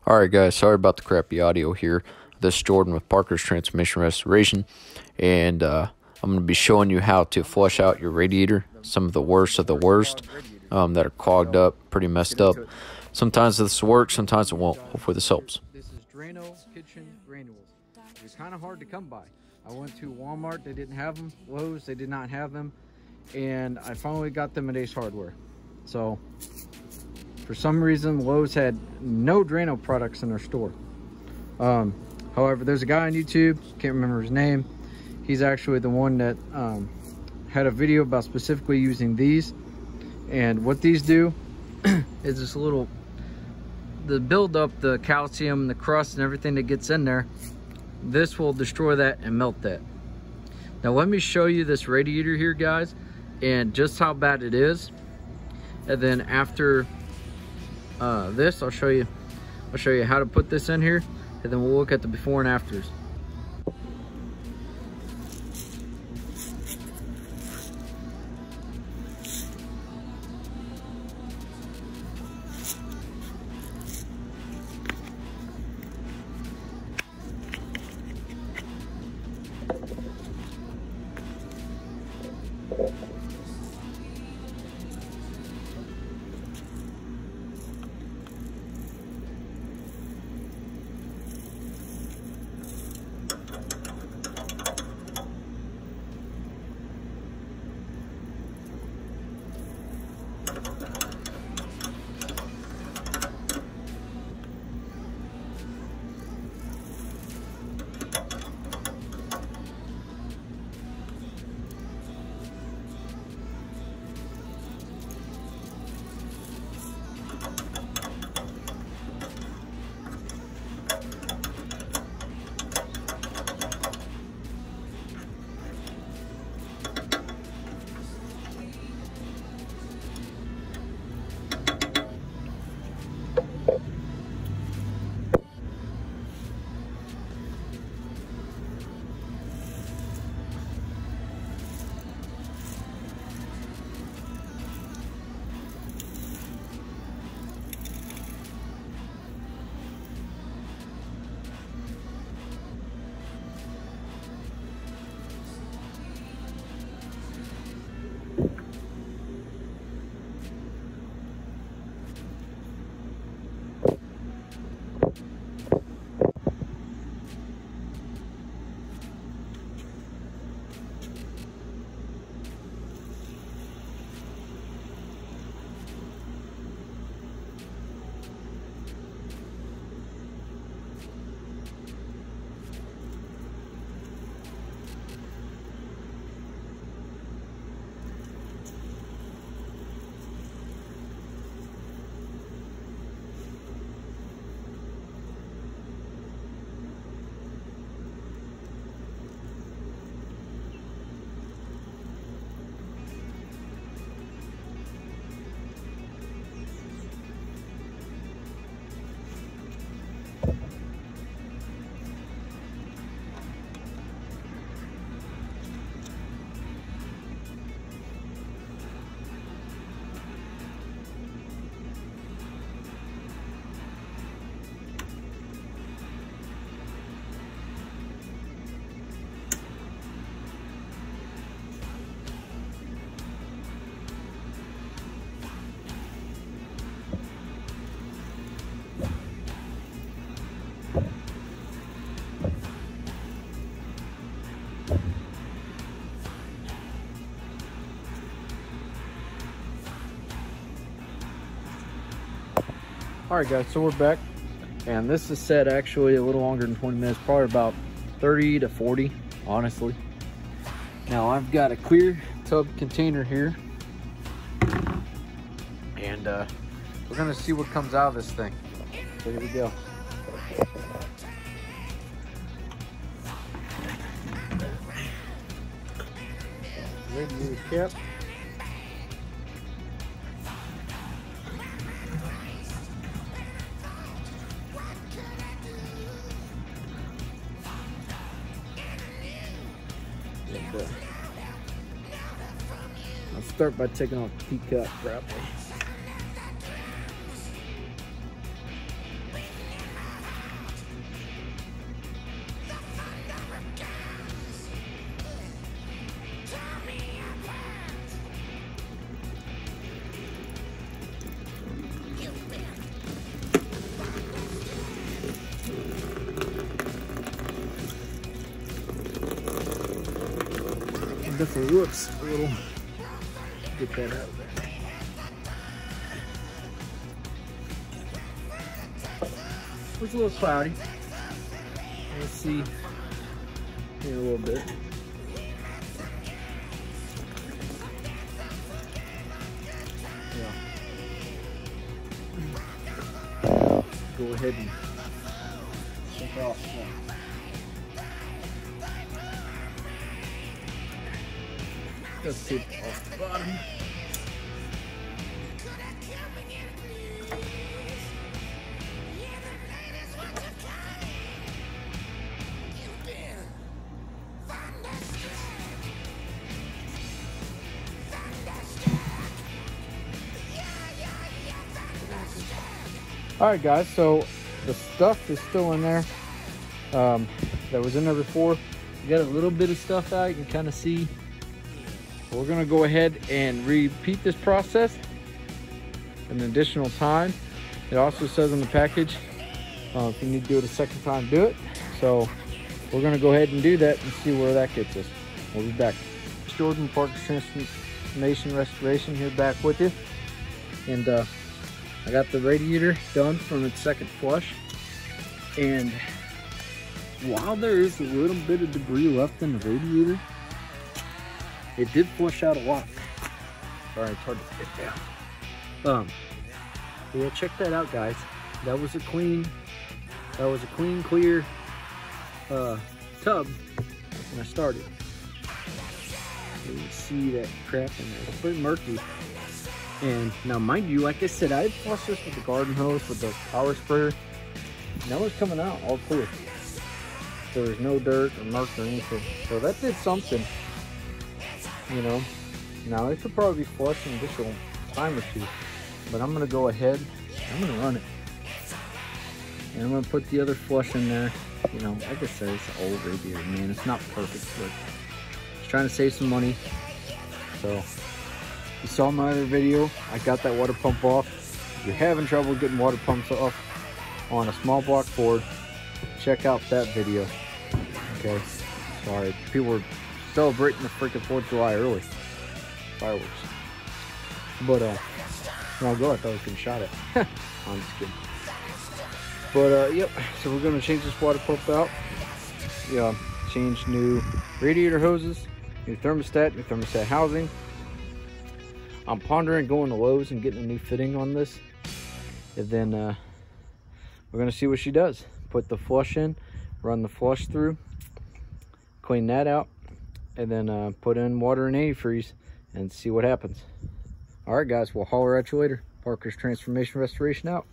Alright guys, sorry about the crappy audio here. This is Jordan with Parker's Transmission Restoration, and I'm going to be showing you how to flush out your radiator. Some of the worst of the worst that are clogged up, pretty messed up. Sometimes this works, sometimes it won't. Hopefully this helps. This is Drano kitchen granules. It's kind of hard to come by. I went to Walmart, they didn't have them. Lowe's, they did not have them. And I finally got them at Ace Hardware. So for some reason, Lowe's had no Drano products in their store. However, there's a guy on YouTube, can't remember his name. He's actually the one that had a video about specifically using these. And what these do is this little, the build up the calcium, the crust and everything that gets in there. This will destroy that and melt that. Now let me show you this radiator here, guys, and just how bad it is. And then after this, I'll show you how to put this in here, and then we'll look at the before and afters. Alright guys, so we're back, and this is set actually a little longer than 20 minutes, probably about 30 to 40, honestly. Now I've got a clear tub container here, and we're gonna see what comes out of this thing. So here we go. Radiator cap. I'll start by taking off the teacup wrapper. definitely looks a little, get that out of there. It's a little cloudy. Let's see here a little bit. Yeah. Go ahead and check off some. Just take off the bottom. All right, guys, so the stuff is still in there that was in there before. You got a little bit of stuff out, you can kind of see. We're gonna go ahead and repeat this process an additional time. It also says in the package if you need to do it a second time, do it. So we're gonna go ahead and do that and see where that gets us. We'll be back. Jordan, Parker's Transformation Restoration here, back with you. And I got the radiator done from its second flush. And while there is a little bit of debris left in the radiator, it did flush out a lot. Sorry, it's hard to get down. Yeah, check that out, guys. That was a clean, clear tub when I started. You can see that crap in there. It's pretty murky. And now, mind you, like I said, I flushed this with the garden hose with the power sprayer. And that was coming out all clear. There was no dirt or murk or anything. So that did something, you know. Now it could probably be flushed in an additional time or two. But I'm gonna go ahead, I'm gonna run it. And I'm gonna put the other flush in there. You know, like I said, it's an old radiator, man. It's not perfect, but just trying to save some money. So you saw my other video, I got that water pump off. If you're having trouble getting water pumps off on a small block Ford, check out that video. Okay, sorry, people were celebrating the freaking 4th of July early. Fireworks. But no, go, I thought I was getting shot at. I'm just kidding. But yep, so we're gonna change this water pump out. Yeah, change new radiator hoses, new thermostat housing. I'm pondering going to Lowe's and getting a new fitting on this. And then we're gonna see what she does. Put the flush in, run the flush through, clean that out, and then put in water and antifreeze and see what happens. All right, guys, we'll holler at you later. Parker's Transformation Restoration out.